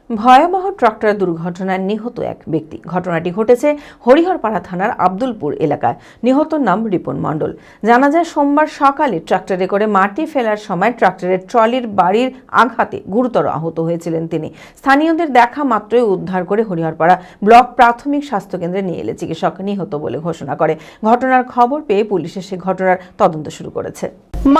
ভয়াবহ ট্রাক্টর দুর্ঘটনায় নিহত এক ব্যক্তি। ঘটনাটি ঘটেছে হরিহরপাড়া থানার আব্দুলপুর এলাকায়। নিহতর নাম রিপন মণ্ডল। জানা যায়, সোমবার সকালে ট্রাক্টরে করে মাটি ফেলার সময় ট্রাক্টরের ট্রলির বাড়ির আঘাতে গুরুতর আহত হয়েছিলেন তিনি। স্থানীয়দের দেখা মাত্রই উদ্ধার করে হরিহরপাড়া ব্লক প্রাথমিক স্বাস্থ্যকেন্দ্রে নিয়ে এলে চিকিৎসক নিহত বলে ঘোষণা করে। ঘটনার খবর পেয়ে পুলিশ এসে ঘটনার তদন্ত শুরু করেছে।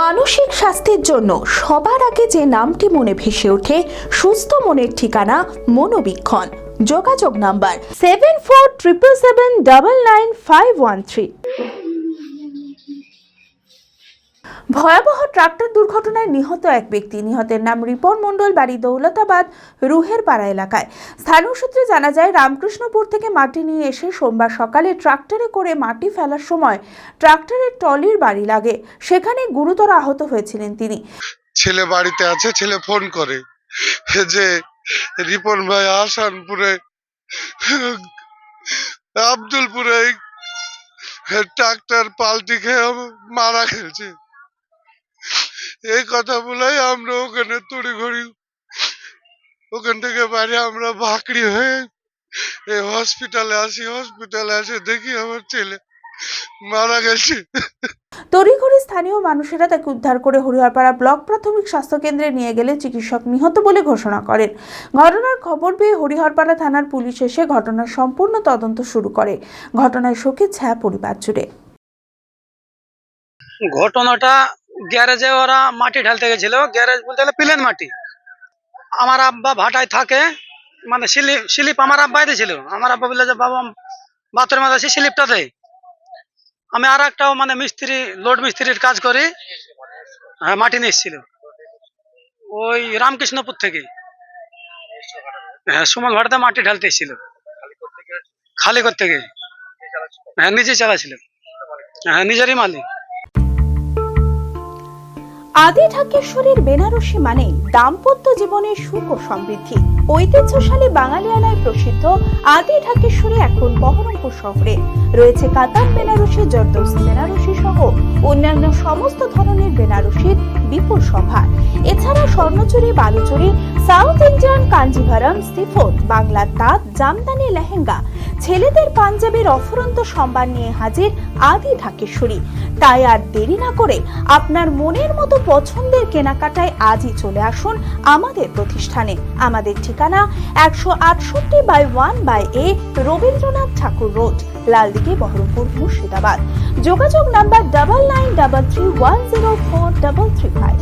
মানসিক স্বাস্থ্যের জন্য সবার আগে যে নামটি মনে ভেসে ওঠে, সুস্থ মনের ঠিকানা মনোবীক্ষণ। যোগাযোগ নাম্বার 7477799513। ভয়াবহ ট্রাক্টর দুর্ঘটনায় নিহত এক ব্যক্তি। নিহতের নাম রিপন মণ্ডল, বাড়ি দৌলতাবাদ রুহেরপাড়া এলাকায়। স্থানীয় সূত্রে জানা যায়, রামকৃষ্ণপুর থেকে মাটি নিয়ে এসে সোমবার সকালে ট্রাক্টরে করে মাটি ফেলার সময় ট্রাক্টরের ট্রলির বাড়ি লাগে। সেখানে গুরুতর আহত হয়েছিলেন তিনি। ছেলে বাড়িতে আছে, ছেলে ফোন করে যে রিপন ভাই আসানপুরে আব্দুলপুরে ট্রাক্টর পাল্টি খেয়ে মারা গেছে। এই কথা বলেই আমরা ওখানে তড়িঘড়ি ওখান থেকে বাইরে আমরা বাকড়ি হয়ে এই হসপিটালে আসি। হসপিটালে এসে দেখি আমার ছেলে মারা গেছে। তড়িঘড়ি স্থানীয় মানুষেরা তাকে উদ্ধার করে হরিহরপাড়া ব্লক প্রাথমিক স্বাস্থ্যকেন্দ্রে নিয়ে গেলে চিকিৎসক নিহত বলে ঘোষণা করেন। ঘটনার খবর পেয়ে হরিহরপাড়া থানার পুলিশ এসে ঘটনার সম্পূর্ণ তদন্ত শুরু করে। ঘটনায় শোকের ছায়া পরিবার জুড়ে। ঘটনাটা গ্যারেজে ওরা মাটি ঢালতে গেছিল। গ্যারেজ বলতে গেলে প্লেন মাটি। আমার আব্বা ভাটায় থাকে, মানে স্লিপ আমার আব্বাই দিয়েছিল। আমার আব্বা বললে যে বাবা বাথরুমে যাচ্ছি, স্লিপটা দেয়। আমি আর একটাও মানে মিস্ত্রি, লোড মিস্ত্রির কাজ করি। হ্যাঁ, মাটি নিয়ে এসেছিল ওই রামকৃষ্ণপুর থেকে। হ্যাঁ, সুমন ভাটাতে মাটি ঢালতে এসেছিল, খালি করতে গিয়ে। হ্যাঁ, নিজে চালাছিল। হ্যাঁ, নিজেরই মালিক। আদি ঢাকেশ্বরীর বেনারসি মানে দাম্পত্য জীবনের সুখ ও সমৃদ্ধি। ঐতিহ্যশালী বাঙালিয়ানায় প্রসিদ্ধ আদি ঢাকেশ্বরী এখন বহরমপুর শহরে রয়েছে। কাতার বেনারসি, জর্দৌসি বেনারসি সহ অন্যান্য সমস্ত ধরনের বেনারসির বিপুল সম্ভার। এছাড়া Swarnachuri, Baluchari, south Indian Kanjivaram, chiffon, বাংলার তাঁত, জামদানি, লেহেঙ্গা, ছেলেদের পাঞ্জাবির অফুরন্ত সম্ভার নিয়ে হাজির আদি ঢাকেশ্বরী। তাই আর দেরি না করে আপনার মনের মতো পছন্দের কেনাকাটায় আজই চলে আসুন আমাদের প্রতিষ্ঠানে। আমাদের ঠিকানা 168/1/A রবীন্দ্রনাথ ঠাকুর রোড, লালদিঘি, বহরমপুর, মুর্শিদাবাদ। যোগাযোগ নাম্বার 9933104335।